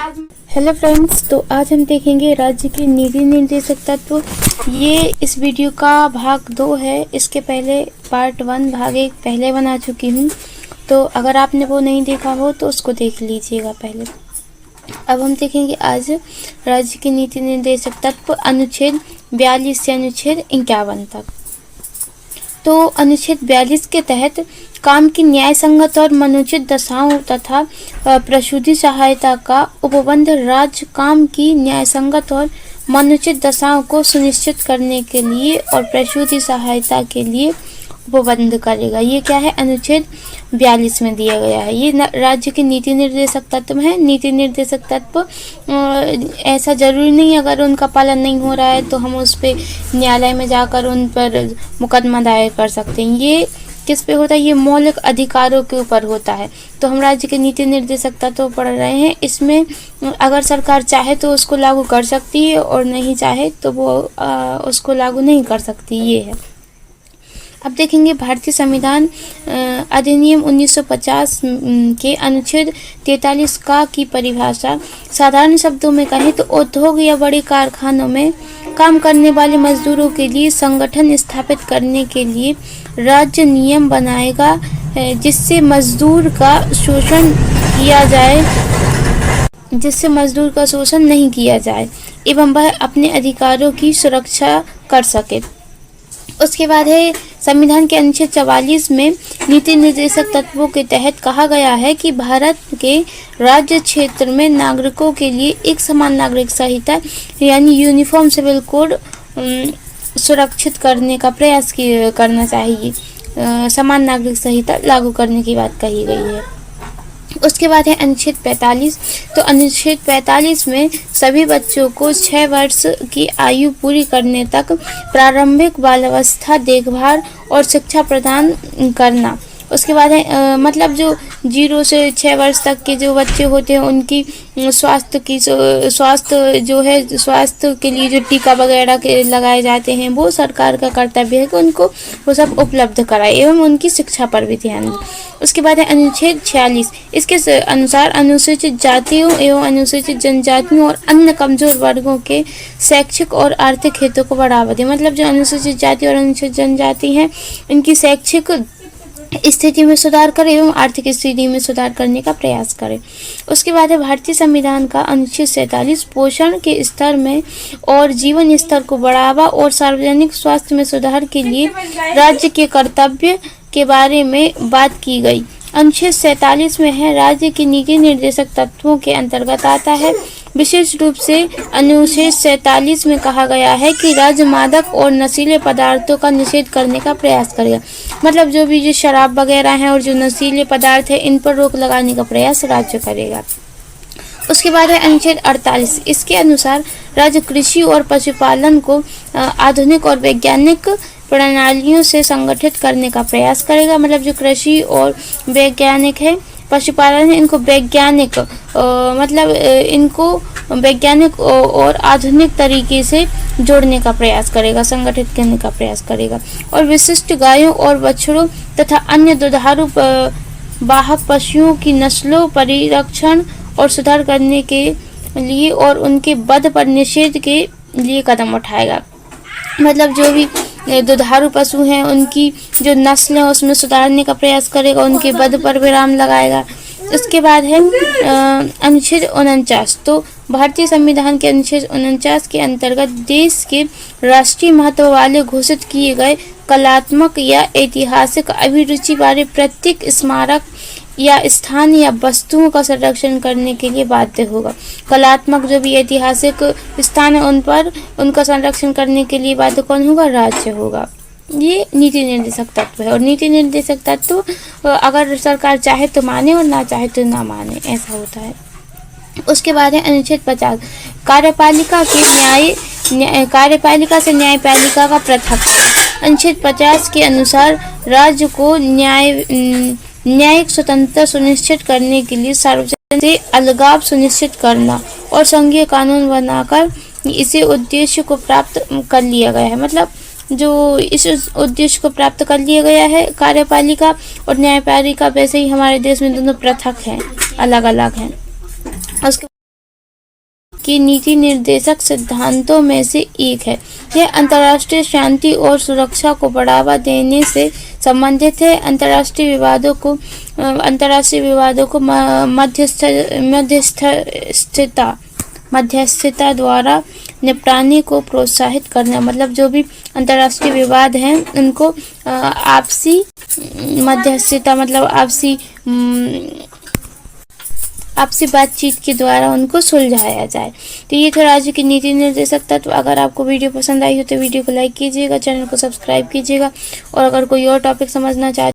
Hello friends, तो आज हम देखेंगे राज्य के नीति निर्देशक तत्व। ये इस वीडियो का भाग 2 है। इसके पहले पार्ट 1 भाग 1 पहले बना चुकी हूँ, तो अगर आपने वो नहीं देखा हो तो उसको देख लीजिएगा पहले। अब हम देखेंगे आज राज्य के नीति निर्देशक तत्व अनुच्छेद 42 से अनुच्छेद 51 तक। तो अनुच्छेद 42 के तहत काम की न्याय संगत और मनुचित दशाओं तथा प्रसूति सहायता का उपबंध राज्य काम की न्याय संगत और मनुचित दशाओं को सुनिश्चित करने के लिए और प्रसूति सहायता के लिए उपबंध करेगा। ये क्या है, अनुच्छेद 42 में दिया गया है। ये राज्य के नीति निर्देशक तत्व है। नीति निर्देशक तत्व ऐसा जरूरी नहीं, अगर उनका पालन नहीं हो रहा है तो हम उस पे न्यायालय में जाकर उन पर मुकदमा दायर कर सकते हैं। ये किस पे होता है, ये मौलिक अधिकारों के ऊपर होता है। तो हम राज्य के नीति निर्देशक तत्व पढ़ रहे हैं। इसमें अगर सरकार चाहे तो उसको लागू कर सकती है और नहीं चाहे तो वो उसको लागू नहीं कर सकती। ये है। अब देखेंगे भारतीय संविधान अधिनियम 1950 के अनुच्छेद 43 का की परिभाषा। साधारण शब्दों में कहें तो उद्योग या बड़े कारखानों में काम करने वाले मजदूरों के लिए संगठन स्थापित करने के लिए राज्य नियम बनाएगा जिससे मजदूर का शोषण नहीं किया जाए एवं वह अपने अधिकारों की सुरक्षा कर सके। उसके बाद है संविधान के अनुच्छेद 44 में नीति निर्देशक तत्वों के तहत कहा गया है कि भारत के राज्य क्षेत्र में नागरिकों के लिए एक समान नागरिक संहिता यानी यूनिफॉर्म सिविल कोड सुरक्षित करने का प्रयास करना चाहिए। समान नागरिक संहिता लागू करने की बात कही गई है। उसके बाद है अनुच्छेद 45। तो अनुच्छेद 45 में सभी बच्चों को 6 वर्ष की आयु पूरी करने तक प्रारंभिक बाल्यावस्था देखभाल और शिक्षा प्रदान करना। उसके बाद है मतलब जो 0 से 6 वर्ष तक के जो बच्चे होते हैं उनकी स्वास्थ्य के लिए जो टीका वगैरह के लगाए जाते हैं वो सरकार का कर्तव्य है कि उनको वो सब उपलब्ध कराए एवं उनकी शिक्षा पर भी ध्यान दें। उसके बाद है अनुच्छेद 46। इसके अनुसार अनुसूचित जातियों एवं अनुसूचित जनजातियों और अन्य कमजोर वर्गों के शैक्षिक और आर्थिक हितों को बढ़ावा दें। मतलब जो अनुसूचित जाति और अनुसूचित जनजाति हैं इनकी शैक्षिक स्थिति में सुधार करें एवं आर्थिक स्थिति में सुधार करने का प्रयास करें। उसके बाद है भारतीय संविधान का अनुच्छेद 47 पोषण के स्तर में और जीवन स्तर को बढ़ावा और सार्वजनिक स्वास्थ्य में सुधार के लिए राज्य के कर्तव्य के बारे में बात की गई। अनुच्छेद 47 में है राज्य की नीति निर्देशक तत्वों के अंतर्गत आता है। विशेष रूप से अनुच्छेद 47 में कहा गया है कि राज्य मादक और नशीले पदार्थों का निषेध करने का प्रयास करेगा। मतलब जो भी जो शराब वगैरह हैं और जो नशीले पदार्थ है इन पर रोक लगाने का प्रयास राज्य करेगा। उसके बाद है अनुच्छेद 48। इसके अनुसार राज्य कृषि और पशुपालन को आधुनिक और वैज्ञानिक प्रणालियों से संगठित करने का प्रयास करेगा। मतलब जो कृषि और वैज्ञानिक है, पशुपालन है, इनको वैज्ञानिक इनको वैज्ञानिक और आधुनिक तरीके से जोड़ने का प्रयास करेगा, संगठित करने का प्रयास करेगा। और विशिष्ट गायों और बछड़ों तथा अन्य दुधारू वाहक पशुओं की नस्लों परिरक्षण और सुधार करने के लिए और उनके वध पर निषेध के लिए कदम उठाएगा। मतलब जो भी दुधारू पशु हैं उनकी जो नस्ल है उसमें सुधारने का प्रयास करेगा, उनके वध पर विराम लगाएगा। उसके बाद है अनुच्छेद 49। तो भारतीय संविधान के अनुच्छेद 49 के अंतर्गत देश के राष्ट्रीय महत्व वाले घोषित किए गए कलात्मक या ऐतिहासिक अभिरुचि वाले प्रत्येक स्मारक या स्थान या वस्तुओं का संरक्षण करने के लिए बाध्य होगा। कलात्मक जो भी ऐतिहासिक स्थान है उन पर उनका संरक्षण करने के लिए बाध्य कौन होगा, राज्य होगा। ये नीति निर्देशक तत्व है। और नीति निर्देशक तत्व अगर सरकार चाहे तो माने और ना चाहे तो ना माने, ऐसा होता है। उसके बाद है अनुच्छेद 50। कार्यपालिका से न्यायपालिका का पृथक। अनुच्छेद 50 के अनुसार राज्य को न्यायिक स्वतंत्रता सुनिश्चित करने के लिए सार्वजनिक से अलगाव सुनिश्चित करना और संघीय कानून बनाकर इसे उद्देश्य को प्राप्त कर लिया गया है। मतलब जो इस उद्देश्य को प्राप्त कर लिया गया है कार्यपालिका और न्यायपालिका, वैसे ही हमारे देश में दोनों पृथक हैं, अलग अलग हैं। उसके की नीति निर्देशक सिद्धांतों में से एक है। यह अंतर्राष्ट्रीय शांति और सुरक्षा को बढ़ावा देने से संबंधित है। अंतर्राष्ट्रीय विवादों को मध्यस्थता द्वारा निपटाने को प्रोत्साहित करना, मतलब जो भी अंतर्राष्ट्रीय विवाद हैं उनको आपसी मध्यस्थता, मतलब आपसी बातचीत के द्वारा उनको सुलझाया जाए। तो ये थे राज्य की नीति निर्देशक तत्व। अगर आपको वीडियो पसंद आई हो तो वीडियो को लाइक कीजिएगा, चैनल को सब्सक्राइब कीजिएगा, और अगर कोई और टॉपिक समझना चाहते